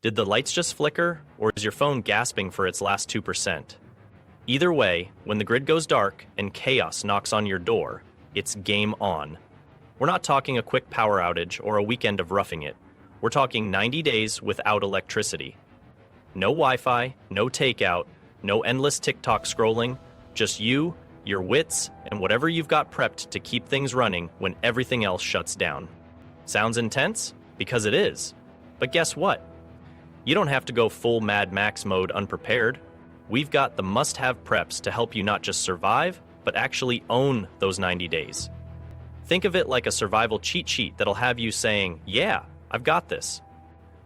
Did the lights just flicker, or is your phone gasping for its last 2%? Either way, when the grid goes dark and chaos knocks on your door, it's game on. We're not talking a quick power outage or a weekend of roughing it. We're talking 90 days without electricity. No Wi-Fi, no takeout, no endless TikTok scrolling, just you, your wits, and whatever you've got prepped to keep things running when everything else shuts down. Sounds intense? Because it is. But guess what? You don't have to go full Mad Max mode unprepared. We've got the must-have preps to help you not just survive, but actually own those 90 days. Think of it like a survival cheat sheet that'll have you saying, yeah, I've got this.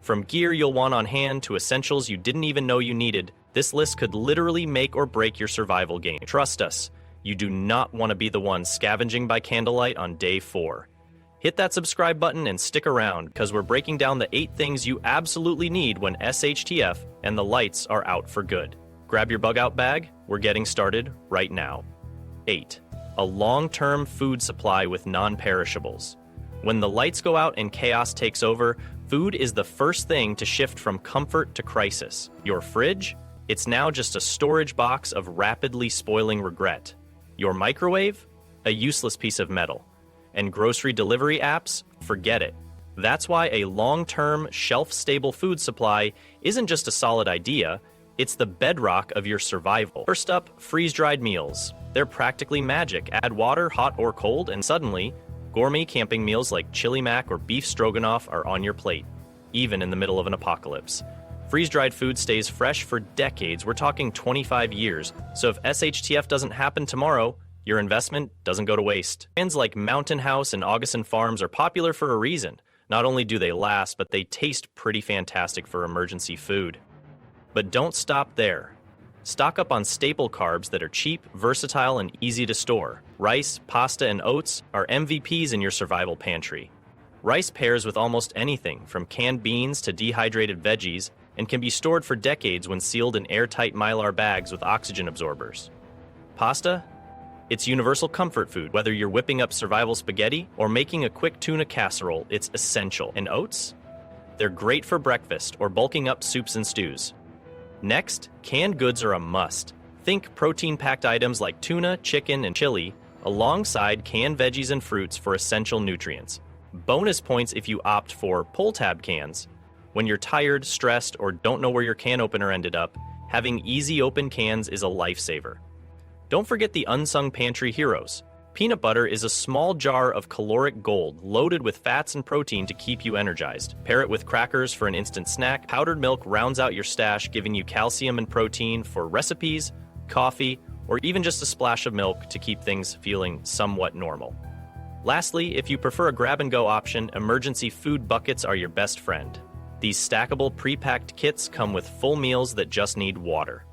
From gear you'll want on hand to essentials you didn't even know you needed, this list could literally make or break your survival game. Trust us, you do not want to be the one scavenging by candlelight on day 4. Hit that subscribe button and stick around, because we're breaking down the 8 things you absolutely need when SHTF and the lights are out for good. Grab your bug out bag, we're getting started right now. 8. A long-term food supply with non-perishables. When the lights go out and chaos takes over, food is the first thing to shift from comfort to crisis. Your fridge? It's now just a storage box of rapidly spoiling regret. Your microwave? A useless piece of metal. And grocery delivery apps? Forget it. That's why a long-term, shelf-stable food supply isn't just a solid idea, it's the bedrock of your survival. First up, freeze-dried meals. They're practically magic. Add water, hot or cold, and suddenly, gourmet camping meals like chili mac or beef stroganoff are on your plate, even in the middle of an apocalypse. Freeze-dried food stays fresh for decades. We're talking 25 years. So if SHTF doesn't happen tomorrow, your investment doesn't go to waste. Brands like Mountain House and Augustin Farms are popular for a reason. Not only do they last, but they taste pretty fantastic for emergency food. But don't stop there. Stock up on staple carbs that are cheap, versatile, and easy to store. Rice, pasta, and oats are MVPs in your survival pantry. Rice pairs with almost anything, from canned beans to dehydrated veggies, and can be stored for decades when sealed in airtight Mylar bags with oxygen absorbers. Pasta? It's universal comfort food. Whether you're whipping up survival spaghetti or making a quick tuna casserole, it's essential. And oats? They're great for breakfast or bulking up soups and stews. Next, canned goods are a must. Think protein-packed items like tuna, chicken, and chili, alongside canned veggies and fruits for essential nutrients. Bonus points if you opt for pull-tab cans. When you're tired, stressed, or don't know where your can opener ended up, having easy open cans is a lifesaver. Don't forget the unsung pantry heroes. Peanut butter is a small jar of caloric gold loaded with fats and protein to keep you energized. Pair it with crackers for an instant snack. Powdered milk rounds out your stash, giving you calcium and protein for recipes, coffee, or even just a splash of milk to keep things feeling somewhat normal. Lastly, if you prefer a grab-and-go option, emergency food buckets are your best friend. These stackable pre-packed kits come with full meals that just need water.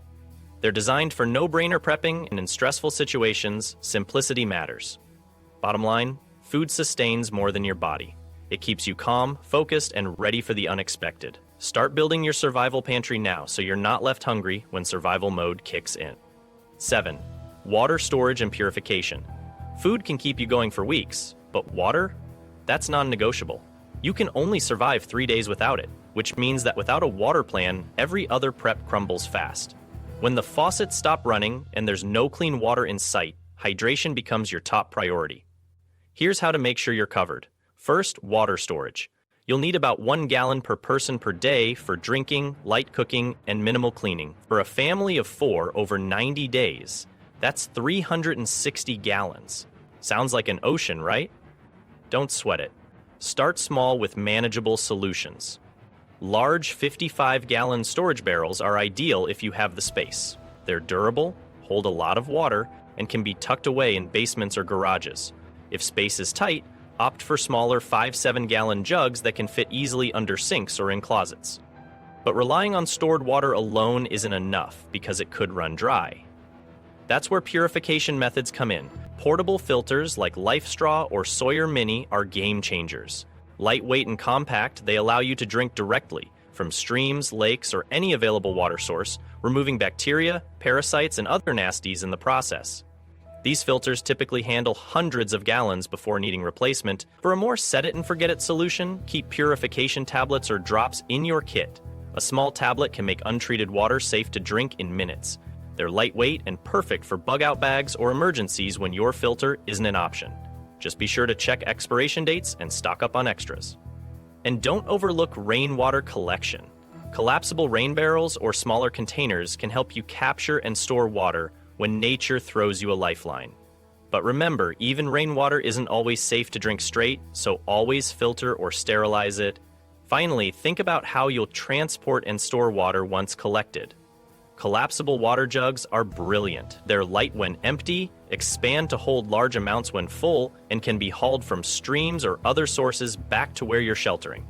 They're designed for no-brainer prepping, and in stressful situations, simplicity matters. Bottom line, food sustains more than your body. It keeps you calm, focused, and ready for the unexpected. Start building your survival pantry now so you're not left hungry when survival mode kicks in. 7. Water storage and purification. Food can keep you going for weeks, but water? That's non-negotiable. You can only survive 3 days without it, which means that without a water plan, every other prep crumbles fast. When the faucets stop running and there's no clean water in sight, hydration becomes your top priority. Here's how to make sure you're covered. First, water storage. You'll need about 1 gallon per person per day for drinking, light cooking, and minimal cleaning. For a family of 4 over 90 days, that's 360 gallons. Sounds like an ocean, right? Don't sweat it. Start small with manageable solutions. Large 55-gallon storage barrels are ideal if you have the space. They're durable, hold a lot of water, and can be tucked away in basements or garages. If space is tight, opt for smaller 5-7-gallon jugs that can fit easily under sinks or in closets. But relying on stored water alone isn't enough because it could run dry. That's where purification methods come in. Portable filters like Life Straw or Sawyer Mini are game changers. Lightweight and compact, they allow you to drink directly from streams, lakes, or any available water source, removing bacteria, parasites, and other nasties in the process. These filters typically handle hundreds of gallons before needing replacement. For a more set-it-and-forget-it solution, keep purification tablets or drops in your kit. A small tablet can make untreated water safe to drink in minutes. They're lightweight and perfect for bug-out bags or emergencies when your filter isn't an option. Just be sure to check expiration dates and stock up on extras. And don't overlook rainwater collection. Collapsible rain barrels or smaller containers can help you capture and store water when nature throws you a lifeline. But remember, even rainwater isn't always safe to drink straight, so always filter or sterilize it. Finally, think about how you'll transport and store water once collected. Collapsible water jugs are brilliant. They're light when empty, expand to hold large amounts when full, and can be hauled from streams or other sources back to where you're sheltering.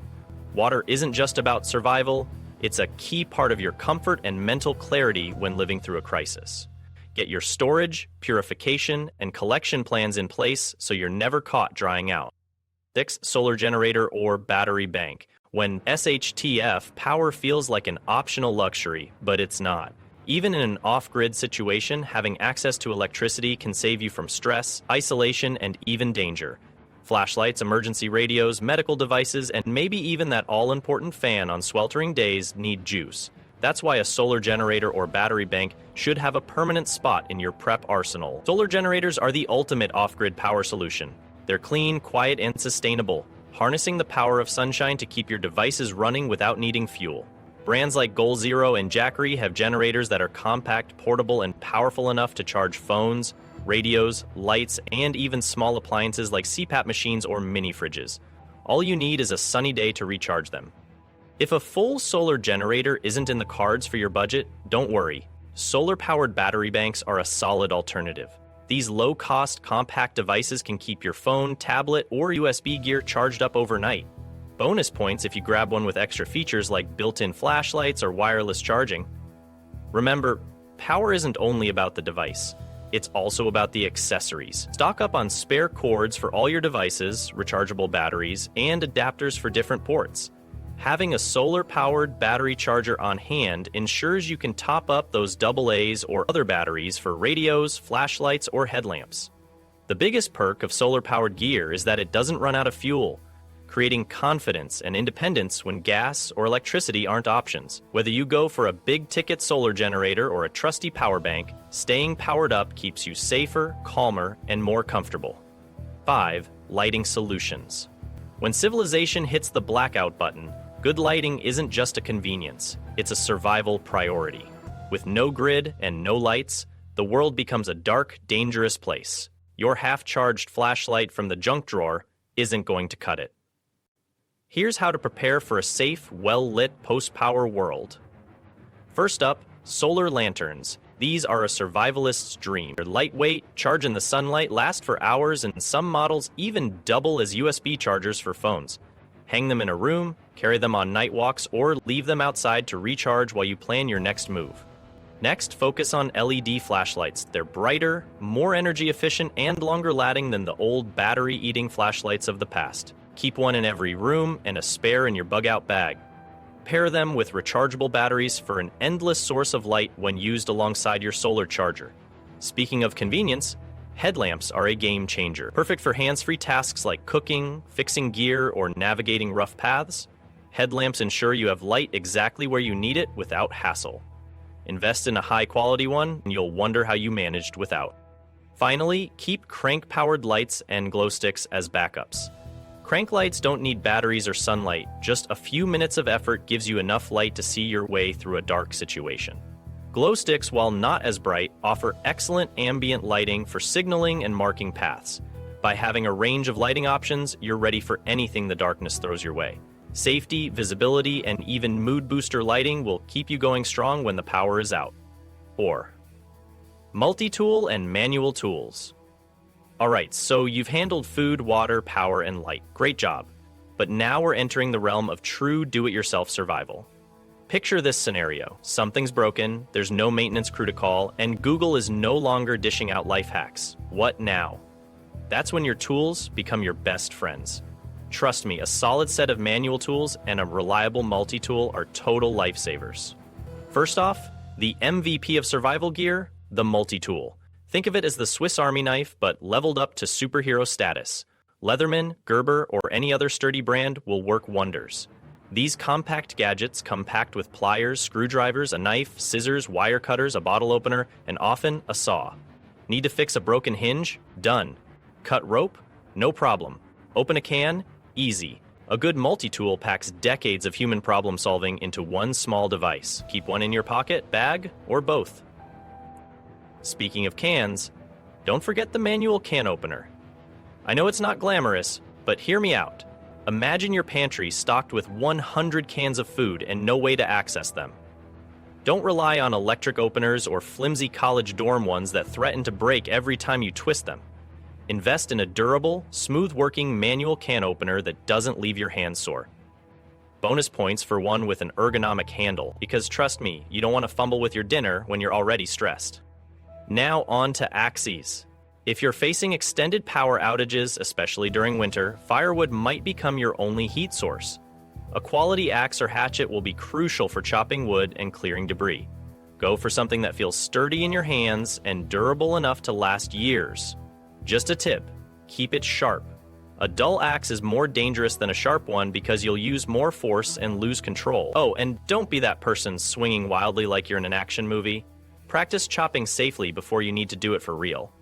Water isn't just about survival, it's a key part of your comfort and mental clarity when living through a crisis. Get your storage, purification, and collection plans in place so you're never caught drying out. 6. Solar generator or battery bank. When SHTF, power feels like an optional luxury, but it's not. Even in an off-grid situation, having access to electricity can save you from stress, isolation, and even danger. Flashlights, emergency radios, medical devices, and maybe even that all-important fan on sweltering days need juice. That's why a solar generator or battery bank should have a permanent spot in your PrEP arsenal. Solar generators are the ultimate off-grid power solution. They're clean, quiet, and sustainable, harnessing the power of sunshine to keep your devices running without needing fuel. Brands like Goal Zero and Jackery have generators that are compact, portable, and powerful enough to charge phones, radios, lights, and even small appliances like CPAP machines or mini fridges. All you need is a sunny day to recharge them. If a full solar generator isn't in the cards for your budget, don't worry. Solar-powered battery banks are a solid alternative. These low-cost, compact devices can keep your phone, tablet, or USB gear charged up overnight. Bonus points if you grab one with extra features like built-in flashlights or wireless charging. Remember, power isn't only about the device. It's also about the accessories. Stock up on spare cords for all your devices, rechargeable batteries, and adapters for different ports. Having a solar-powered battery charger on hand ensures you can top up those AA's or other batteries for radios, flashlights, or headlamps. The biggest perk of solar-powered gear is that it doesn't run out of fuel, creating confidence and independence when gas or electricity aren't options. Whether you go for a big-ticket solar generator or a trusty power bank, staying powered up keeps you safer, calmer, and more comfortable. 5. Lighting solutions. When civilization hits the blackout button, good lighting isn't just a convenience, it's a survival priority. With no grid and no lights, the world becomes a dark, dangerous place. Your half-charged flashlight from the junk drawer isn't going to cut it. Here's how to prepare for a safe, well-lit post-power world. First up, solar lanterns. These are a survivalist's dream. They're lightweight, charge in the sunlight, last for hours, and some models even double as USB chargers for phones. Hang them in a room, carry them on night walks, or leave them outside to recharge while you plan your next move. Next, focus on LED flashlights. They're brighter, more energy efficient, and longer lasting than the old battery-eating flashlights of the past. Keep one in every room and a spare in your bug-out bag. Pair them with rechargeable batteries for an endless source of light when used alongside your solar charger. Speaking of convenience, headlamps are a game changer. Perfect for hands-free tasks like cooking, fixing gear, or navigating rough paths. Headlamps ensure you have light exactly where you need it without hassle. Invest in a high-quality one, and you'll wonder how you managed without. Finally, keep crank-powered lights and glow sticks as backups. Crank lights don't need batteries or sunlight. Just a few minutes of effort gives you enough light to see your way through a dark situation. Glow sticks, while not as bright, offer excellent ambient lighting for signaling and marking paths. By having a range of lighting options, you're ready for anything the darkness throws your way. Safety, visibility, and even mood booster lighting will keep you going strong when the power is out. 4. Multi-tool and manual tools. Alright, so you've handled food, water, power, and light. Great job. But now we're entering the realm of true do-it-yourself survival. Picture this scenario. Something's broken, there's no maintenance crew to call, and Google is no longer dishing out life hacks. What now? That's when your tools become your best friends. Trust me, a solid set of manual tools and a reliable multi-tool are total lifesavers. First off, the MVP of survival gear, the multi-tool. Think of it as the Swiss Army knife, but leveled up to superhero status. Leatherman, Gerber, or any other sturdy brand will work wonders. These compact gadgets come packed with pliers, screwdrivers, a knife, scissors, wire cutters, a bottle opener, and often a saw. Need to fix a broken hinge? Done. Cut rope? No problem. Open a can? Easy. A good multi-tool packs decades of human problem solving into one small device. Keep one in your pocket, bag, or both. Speaking of cans, don't forget the manual can opener. I know it's not glamorous, but hear me out. Imagine your pantry stocked with 100 cans of food and no way to access them. Don't rely on electric openers or flimsy college dorm ones that threaten to break every time you twist them. Invest in a durable, smooth-working manual can opener that doesn't leave your hands sore. Bonus points for one with an ergonomic handle, because trust me, you don't want to fumble with your dinner when you're already stressed. Now on to axes. If you're facing extended power outages, especially during winter, firewood might become your only heat source. A quality axe or hatchet will be crucial for chopping wood and clearing debris. Go for something that feels sturdy in your hands and durable enough to last years. Just a tip, keep it sharp. A dull axe is more dangerous than a sharp one because you'll use more force and lose control. Oh, and don't be that person swinging wildly like you're in an action movie. Practice chopping safely before you need to do it for real.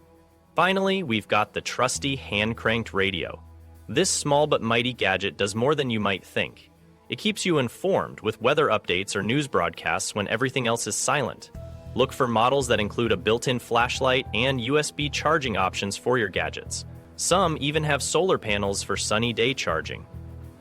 Finally, we've got the trusty hand-cranked radio. This small but mighty gadget does more than you might think. It keeps you informed with weather updates or news broadcasts when everything else is silent. Look for models that include a built-in flashlight and USB charging options for your gadgets. Some even have solar panels for sunny day charging.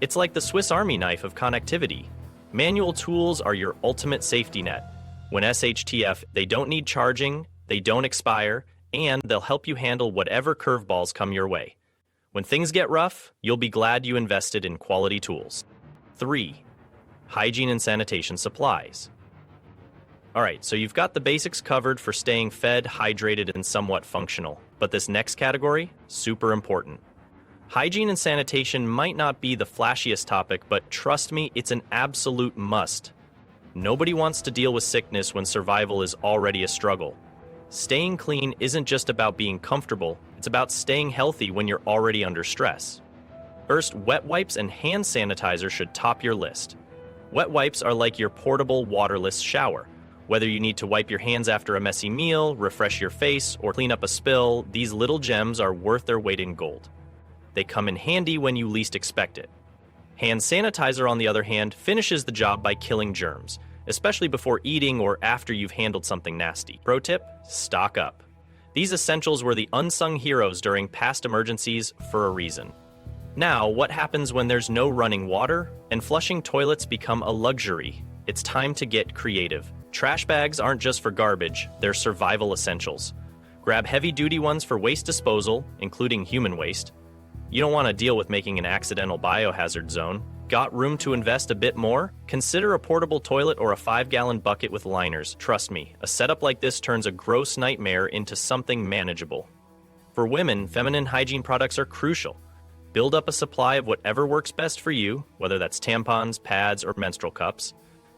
It's like the Swiss Army knife of connectivity. Manual tools are your ultimate safety net. When SHTF, they don't need charging, they don't expire, and they'll help you handle whatever curveballs come your way. When things get rough, you'll be glad you invested in quality tools. 3. Hygiene and sanitation supplies. Alright, so you've got the basics covered for staying fed, hydrated, and somewhat functional. But this next category, super important. Hygiene and sanitation might not be the flashiest topic, but trust me, it's an absolute must. Nobody wants to deal with sickness when survival is already a struggle. Staying clean isn't just about being comfortable, it's about staying healthy when you're already under stress. First, wet wipes and hand sanitizer should top your list. Wet wipes are like your portable waterless shower. Whether you need to wipe your hands after a messy meal, refresh your face, or clean up a spill, these little gems are worth their weight in gold. They come in handy when you least expect it. Hand sanitizer, on the other hand, finishes the job by killing germs, especially before eating or after you've handled something nasty. Pro tip, stock up. These essentials were the unsung heroes during past emergencies for a reason. Now, what happens when there's no running water and flushing toilets become a luxury? It's time to get creative. Trash bags aren't just for garbage, they're survival essentials. Grab heavy-duty ones for waste disposal, including human waste. You don't want to deal with making an accidental biohazard zone. Got room to invest a bit more? Consider a portable toilet or a 5-gallon bucket with liners. Trust me, a setup like this turns a gross nightmare into something manageable. For women, feminine hygiene products are crucial. Build up a supply of whatever works best for you, whether that's tampons, pads, or menstrual cups.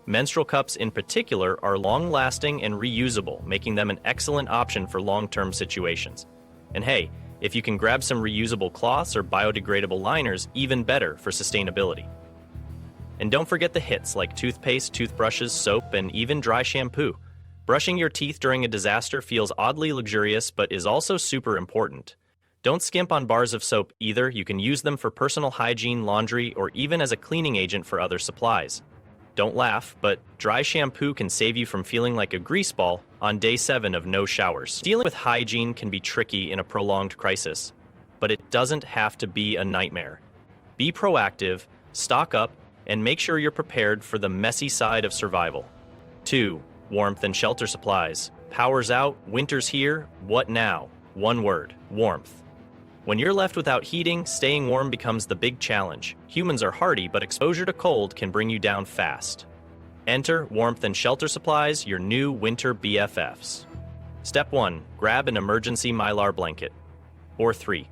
Menstrual cups in particular are long-lasting and reusable, making them an excellent option for long-term situations. And hey, if you can grab some reusable cloths or biodegradable liners, even better for sustainability. And don't forget the hits like toothpaste, toothbrushes, soap, and even dry shampoo. Brushing your teeth during a disaster feels oddly luxurious, but is also super important. Don't skimp on bars of soap either. You can use them for personal hygiene, laundry, or even as a cleaning agent for other supplies. Don't laugh, but dry shampoo can save you from feeling like a grease ball on day 7 of no showers. Dealing with hygiene can be tricky in a prolonged crisis, but it doesn't have to be a nightmare. Be proactive, stock up, and make sure you're prepared for the messy side of survival. 2. Warmth and shelter supplies. Power's out, winter's here, what now? One word, warmth. When you're left without heating, staying warm becomes the big challenge. Humans are hardy, but exposure to cold can bring you down fast. Enter warmth and shelter supplies, your new winter BFFs. Step 1. Grab an emergency Mylar blanket. Or 3.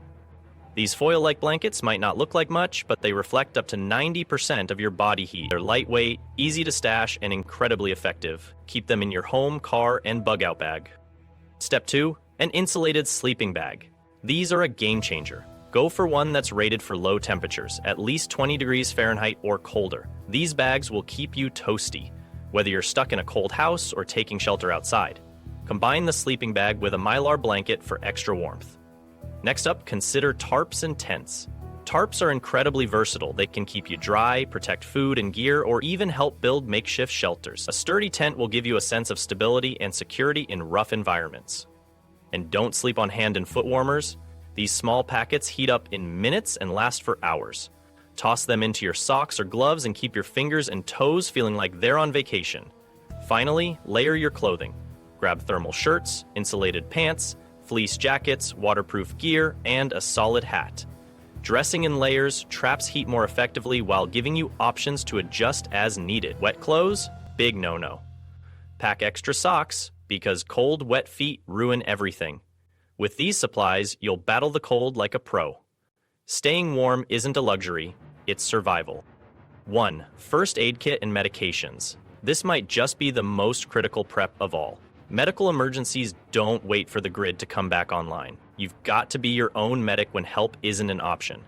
These foil-like blankets might not look like much, but they reflect up to 90% of your body heat. They're lightweight, easy to stash, and incredibly effective. Keep them in your home, car, and bug-out bag. Step 2. An insulated sleeping bag. These are a game changer. Go for one that's rated for low temperatures, at least 20 degrees Fahrenheit or colder. These bags will keep you toasty, whether you're stuck in a cold house or taking shelter outside. Combine the sleeping bag with a Mylar blanket for extra warmth. Next up, consider tarps and tents. Tarps are incredibly versatile. They can keep you dry, protect food and gear, or even help build makeshift shelters. A sturdy tent will give you a sense of stability and security in rough environments. And don't sleep on hand and foot warmers. These small packets heat up in minutes and last for hours. Toss them into your socks or gloves and keep your fingers and toes feeling like they're on vacation. Finally, layer your clothing. Grab thermal shirts, insulated pants, fleece jackets, waterproof gear, and a solid hat. Dressing in layers traps heat more effectively while giving you options to adjust as needed. Wet clothes? Big no-no. Pack extra socks, because cold, wet feet ruin everything. With these supplies, you'll battle the cold like a pro. Staying warm isn't a luxury, it's survival. 1. First aid kit and medications. This might just be the most critical prep of all. Medical emergencies don't wait for the grid to come back online. You've got to be your own medic when help isn't an option.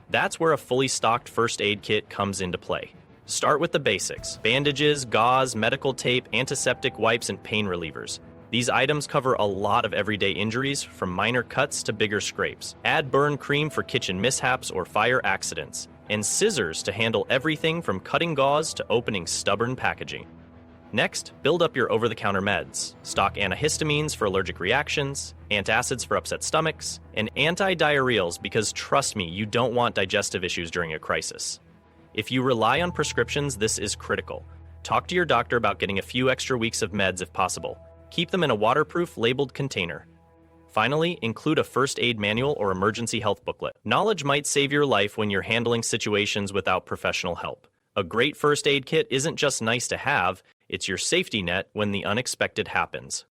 That's where a fully stocked first aid kit comes into play. Start with the basics: bandages, gauze, medical tape, antiseptic wipes, and pain relievers. These items cover a lot of everyday injuries, from minor cuts to bigger scrapes. Add burn cream for kitchen mishaps or fire accidents, and scissors to handle everything from cutting gauze to opening stubborn packaging. Next, build up your over-the-counter meds. Stock antihistamines for allergic reactions, antacids for upset stomachs, and anti-diarrheals because, trust me, you don't want digestive issues during a crisis. If you rely on prescriptions, this is critical. Talk to your doctor about getting a few extra weeks of meds if possible. Keep them in a waterproof, labeled container. Finally, include a first aid manual or emergency health booklet. Knowledge might save your life when you're handling situations without professional help. A great first aid kit isn't just nice to have, it's your safety net when the unexpected happens.